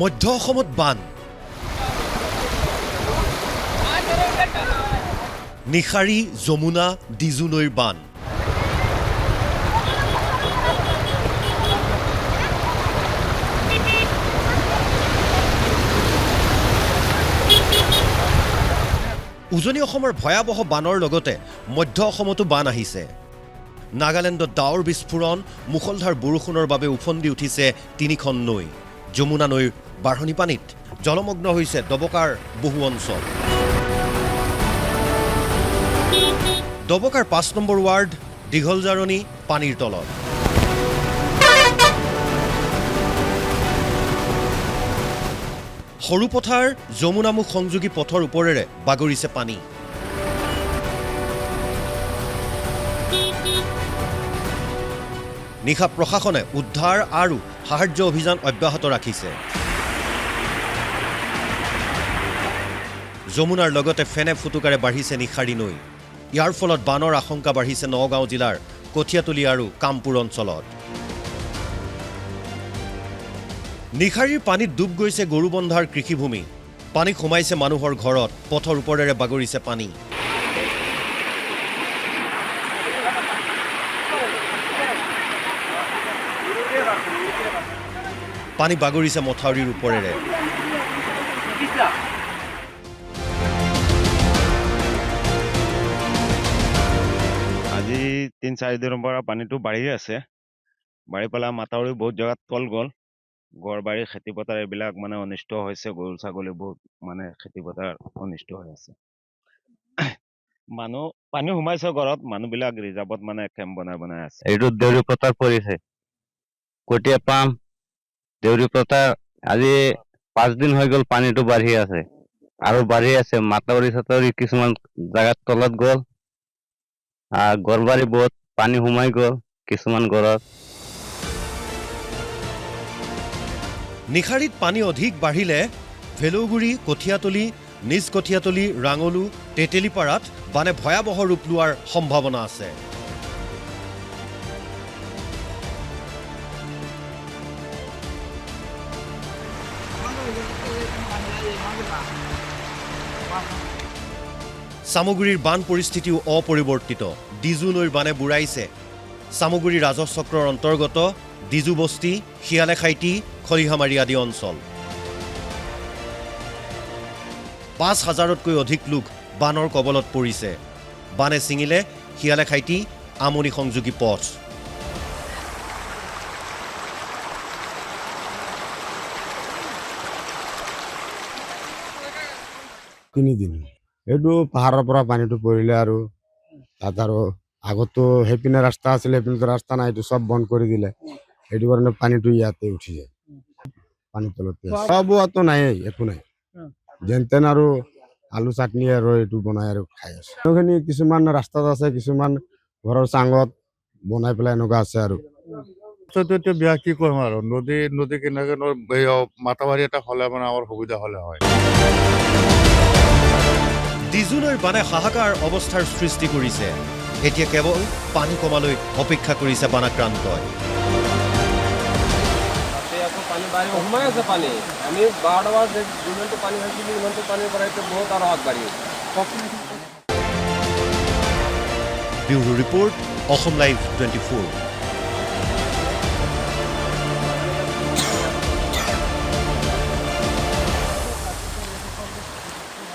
মধ্য অসমত বান নিশাৰী যমুনা ডিজু নৈৰ বান উজনি অসমৰ ভয়াবহ বানৰ লগতে মধ্য অসমতো বান আহিছে নাগালেণ্ডত ডাৱৰ বিস্ফোৰণ মুখলধাৰ বৰষুণৰ বাবে উফন্দি উঠিছে তিনিখন নৈ যমুনা নৈৰ বাঢ়নি পানীত জলমগ্ন হৈছে দবকাৰ বহু অঞ্চল দবকাৰ ৫ নম্বৰ ৱাৰ্ড দীঘলজাৰণী পানীৰ তলত সৰু পথাৰ যমুনামুখ সংযোগী পথৰ ওপৰেৰে বাগৰিছে পানী নিশা প্ৰশাসনে উদ্ধাৰ আৰু সাহায্য অভিযান অব্যাহত ৰাখিছে যমুনাৰ লগতে ফেনে ফুটুকাৰে বাঢ়িছে নিশাৰী নৈ ইয়াৰ ফলত বানৰ আশংকা বাঢ়িছে নগাঁও জিলাৰ কঠিয়াতলী আৰু কামপুৰ অঞ্চলত নিশাৰীৰ পানীত ডুব গৈছে গৰুবন্ধাৰ কৃষিভূমি পানী সোমাইছে মানুহৰ ঘৰত পথৰ ওপৰেৰে বাগৰিছে পানী পানী বাগৰিছে মথাউৰিৰ ওপৰেৰে আজি ৩-৪ দিনৰ পৰা পানীটো বাঢ়ি আছে বাঢ়ি পেলাই মাথাউৰি বহুত জেগাত তল গ'ল গড়বাৰী খেতিপথাৰ এইবিলাক মানে অনিষ্ট হৈছে গৰু ছাগলী বহুত মানে খেতিপথাৰ অনিষ্ট হৈ আছে মানুহ পানী সোমাইছে ঘৰত মানুহবিলাক ৰিজাৰ্ভত মানে কেম্প বনাই আছে এইটো দেউৰী পথাৰ পৰিছে কটীয়া পাম দেউৰী পথাৰ আজি ৫ দিন হৈ গ'ল পানীটো বাঢ়ি আছে আৰু বাঢ়ি আছে মাথাউৰি চাতাউৰি কিছুমান জাগাত তলত গ'ল গড়বাৰী বহুত পানী সোমাই গ'ল কিছুমান ঘৰত নিশাৰীত পানী অধিক বাঢ়িলে ভেলৌগুৰি কঠিয়াতলী নিজ কঠিয়াতলী ৰাঙলু তেতেলীপাৰাত বানে ভয়াবহ ৰূপ লোৱাৰ সম্ভাৱনা আছে সামগুৰিৰ বান পৰিস্থিতিও অপৰিৱৰ্তিত ডিজু নৈৰ বানে বুঢ়াইছে সামগুৰি ৰাজহ চক্ৰৰ অন্তৰ্গত ডিজু বস্তি শিয়ালেখাইটি খলিহামাৰী আদি অঞ্চল ৫,০০০তকৈ অধিক লোক বানৰ কবলত পৰিছে বানে ছিঙিলে শিয়ালেখাইটি আমনি সংযোগী পথ তিনিদিন এইটো পাহাৰৰ পৰা পানীটো পৰিলে আৰু তাত আৰু আগতো সেইপিনে ৰাস্তা আছিলে সেইপিনে ৰাস্তা নাই এইটো চব বন্ধ কৰি দিলে সেইটো কাৰণে পানীটো ইয়াতে উঠি যায় পানীৰ তলতে খোৱা বোৱাটো নাই একো নাই যেন তেন আৰু আলু চাটনি আৰু এইটো বনাই আৰু খাই আছে সেইখিনি কিছুমান ৰাস্তাত আছে কিছুমান ঘৰৰ চাঙত বনাই পেলাই এনেকুৱা আছে আৰু এতিয়া বেয়া কি কৰিম আৰু নদী কিনাৰে মাথাউৰি এটা হ'লে মানে আমাৰ সুবিধা হ'লে হয় ডিজু নৈৰ বানে হাহাকাৰ অৱস্থাৰ সৃষ্টি কৰিছে এতিয়া কেৱল পানী কমালৈ অপেক্ষা কৰিছে বানাক্ৰান্তই পানী বাঢ়ি সোমাই আছে পানী আমি 12টা বজাত যিমানটো পানী হৈছিল ইমানটো পানীৰ পৰা এতিয়া বহুত আৰু আগবাঢ়ি ব্যুৰো ৰিপৰ্ট অসম লাইভ 24